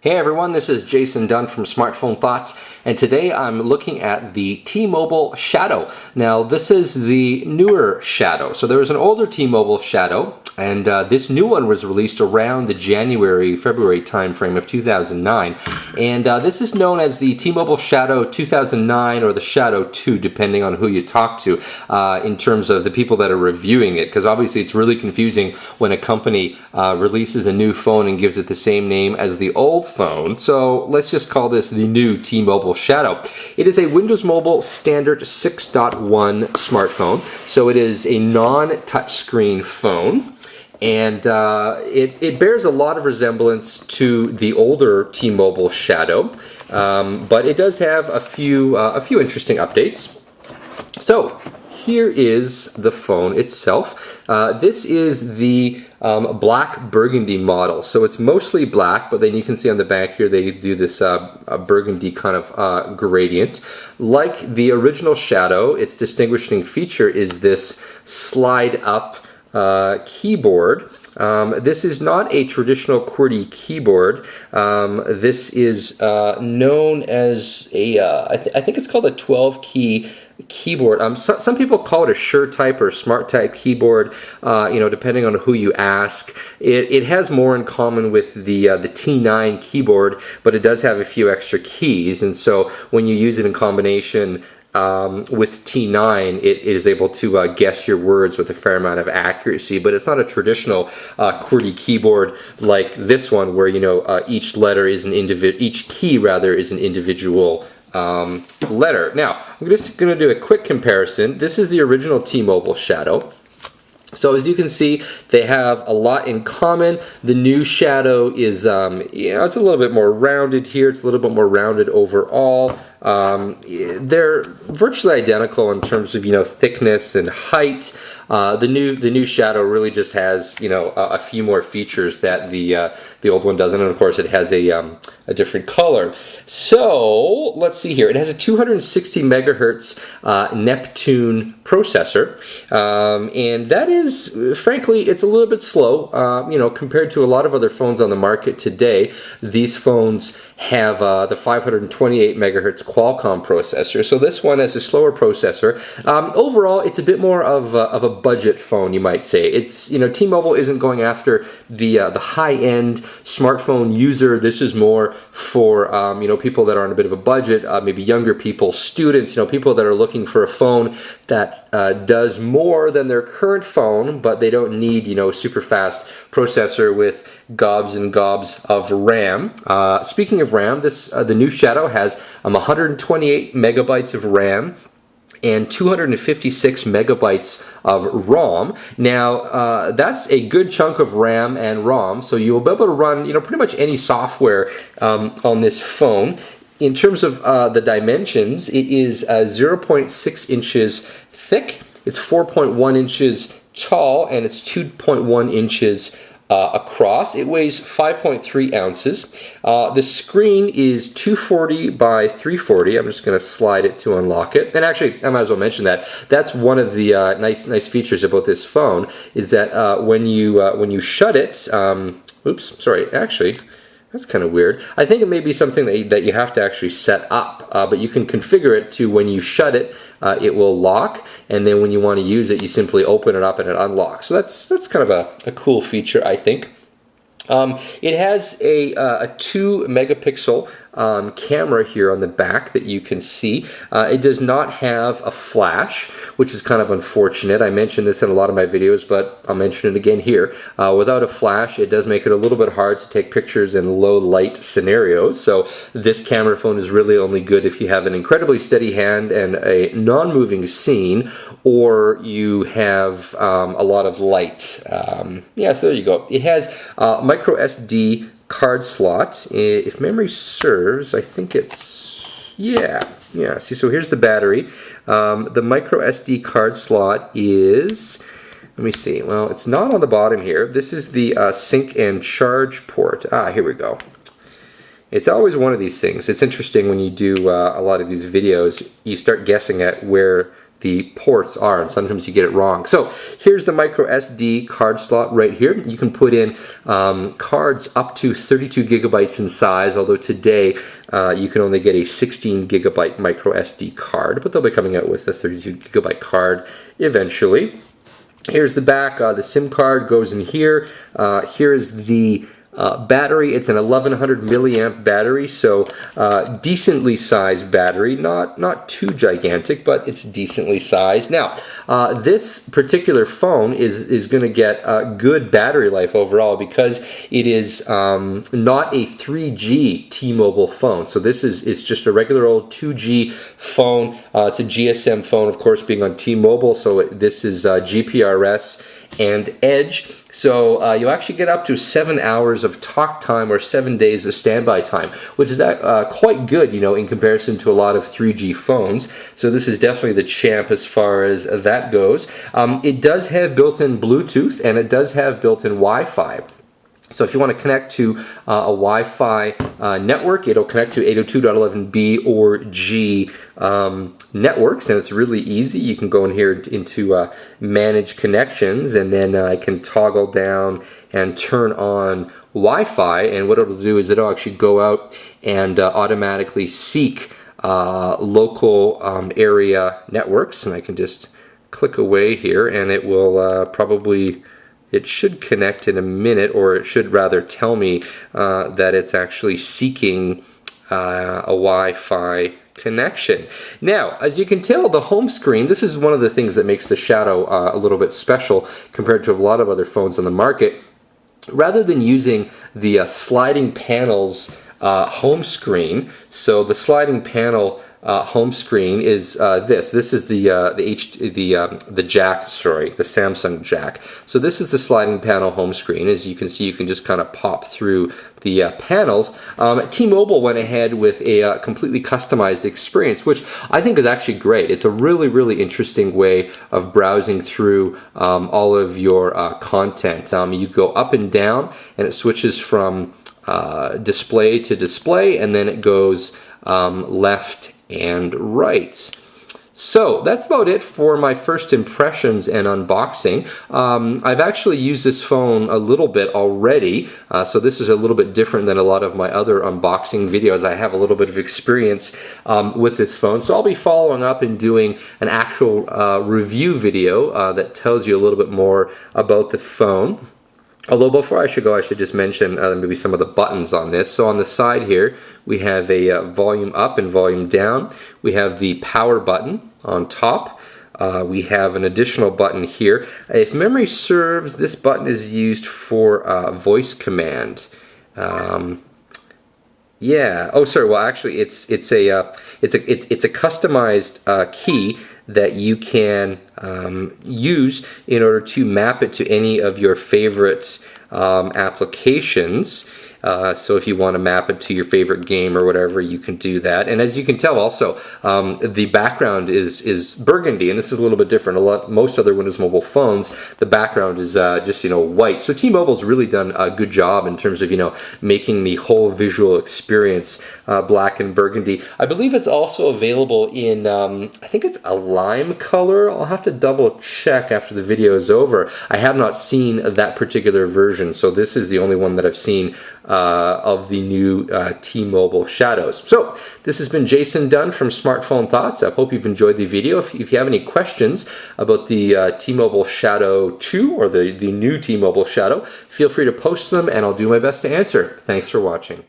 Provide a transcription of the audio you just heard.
Hey everyone, this is Jason Dunn from Smartphone Thoughts, and today I'm looking at the T-Mobile Shadow. Now this is the newer Shadow. So there was an older T-Mobile Shadow, and this new one was released around the January-February timeframe of 2009. And this is known as the T-Mobile Shadow 2009 or the Shadow 2, depending on who you talk to, in terms of the people that are reviewing it, because obviously it's really confusing when a company releases a new phone and gives it the same name as the old phone. So let's just call this the new T-Mobile Shadow. It is a Windows Mobile Standard 6.1 smartphone, so it is a non-touchscreen phone. And it bears a lot of resemblance to the older T-Mobile Shadow, but it does have a few interesting updates. So here is the phone itself. This is the black burgundy model, so it's mostly black, but then you can see on the back here they do this burgundy kind of gradient. Like the original Shadow, its distinguishing feature is this slide up keyboard. This is not a traditional QWERTY keyboard. This is known as a, I think it's called a 12-key keyboard. Some people call it a sure type or smart type keyboard, depending on who you ask. It has more in common with the T9 keyboard, but it does have a few extra keys, and so when you use it in combination with T9, it is able to guess your words with a fair amount of accuracy, but it's not a traditional QWERTY keyboard like this one, where each letter is each key rather is an individual letter. Now, I'm just going to do a quick comparison. This is the original T-Mobile Shadow. So as you can see, they have a lot in common. The new Shadow is, it's a little bit more rounded here. It's a little bit more rounded overall. They're virtually identical in terms of thickness and height. The new Shadow really just has a few more features that the old one doesn't, and of course it has a different color. So let's see here. It has a 260 megahertz Neptune processor, and that is, frankly, it's a little bit slow. Compared to a lot of other phones on the market today. These phones have the 528 megahertz Qualcomm processor, so this one has a slower processor. Overall, it's a bit more of a budget phone, you might say. It's T-Mobile isn't going after the high-end smartphone user. This is more for people that are on a bit of a budget, maybe younger people, students, people that are looking for a phone that does more than their current phone, but they don't need super fast processor with gobs and gobs of RAM. Speaking of RAM, the new Shadow has 128 megabytes of RAM and 256 megabytes of ROM. Now, that's a good chunk of RAM and ROM, so you'll be able to run pretty much any software on this phone. In terms of the dimensions, it is 0.6 inches thick, it's 4.1 inches tall, and it's 2.1 inches across. It weighs 5.3 ounces. The screen is 240 by 340. I'm just going to slide it to unlock it. And actually, I might as well mention that. That's one of the nice features about this phone, is that when you shut it, oops, sorry, actually, that's kind of weird. I think it may be something that you have to actually set up, but you can configure it to when you shut it, it will lock, and then when you want to use it, you simply open it up and it unlocks. So that's kind of a cool feature, I think. It has a 2 megapixel camera here on the back that you can see. It does not have a flash, which is kind of unfortunate. I mentioned this in a lot of my videos, but I'll mention it again here. Without a flash, it does make it a little bit hard to take pictures in low light scenarios. So this camera phone is really only good if you have an incredibly steady hand and a non-moving scene, or you have a lot of light. So there you go. It has micro SD card slot. If memory serves, I think it's, yeah. See, so here's the battery. The micro SD card slot is, let me see, well, it's not on the bottom here. This is the sync and charge port. Here we go. It's always one of these things. It's interesting when you do a lot of these videos, you start guessing at where the ports are, and sometimes you get it wrong. So here's the micro SD card slot right here. You can put in cards up to 32 gigabytes in size, although today you can only get a 16 gigabyte micro SD card, but they'll be coming out with a 32 gigabyte card eventually. Here's the back. The SIM card goes in here. Here is the battery. It's an 1100 milliamp battery, so decently sized battery, not too gigantic, but it's decently sized. Now this particular phone is going to get a good battery life overall because it is not a 3G T-Mobile phone. So this is just a regular old 2G phone. It's a GSM phone, of course, being on T-Mobile, so this is GPRS and Edge. So you actually get up to 7 hours of talk time or 7 days of standby time, which is quite good, you know, in comparison to a lot of 3G phones. So this is definitely the champ as far as that goes. It does have built-in Bluetooth, and it does have built-in Wi-Fi. So if you want to connect to a Wi-Fi network, it'll connect to 802.11b or G networks, and it's really easy. You can go in here into manage connections, and then I can toggle down and turn on Wi-Fi, and what it'll do is it'll actually go out and automatically seek local area networks, and I can just click away here, and it will it should connect in a minute, or it should rather tell me that it's actually seeking a Wi-Fi connection. Now, as you can tell, the home screen, this is one of the things that makes the Shadow a little bit special compared to a lot of other phones on the market. Rather than using the sliding panels home screen, so the sliding panel home screen is this. This is the jack, sorry, the Samsung jack. So this is the sliding panel home screen. As you can see, you can just kind of pop through the panels. T-Mobile went ahead with a completely customized experience, which I think is actually great. It's a really interesting way of browsing through all of your content. You go up and down, and it switches from display to display, and then it goes left and right. So that's about it for my first impressions and unboxing. I've actually used this phone a little bit already, so this is a little bit different than a lot of my other unboxing videos. I have a little bit of experience with this phone, so I'll be following up and doing an actual review video that tells you a little bit more about the phone. Although before I should go, I should just mention maybe some of the buttons on this. So on the side here, we have a volume up and volume down. We have the power button on top. We have an additional button here. If memory serves, this button is used for voice command. Yeah. Oh, sorry. Well, actually, it's a customized key that you can use in order to map it to any of your favorite applications. So if you want to map it to your favorite game or whatever, you can do that. And as you can tell also, the background is burgundy, and this is a little bit different. Most other Windows Mobile phones, the background is just, white. So T-Mobile's really done a good job in terms of, making the whole visual experience black and burgundy. I believe it's also available in, I think it's a lime color. I'll have to double check after the video is over. I have not seen that particular version, so this is the only one that I've seen of the new T-Mobile Shadows. So this has been Jason Dunn from Smartphone Thoughts. I hope you've enjoyed the video. If you have any questions about the T-Mobile Shadow 2 or the new T-Mobile Shadow, feel free to post them and I'll do my best to answer. Thanks for watching.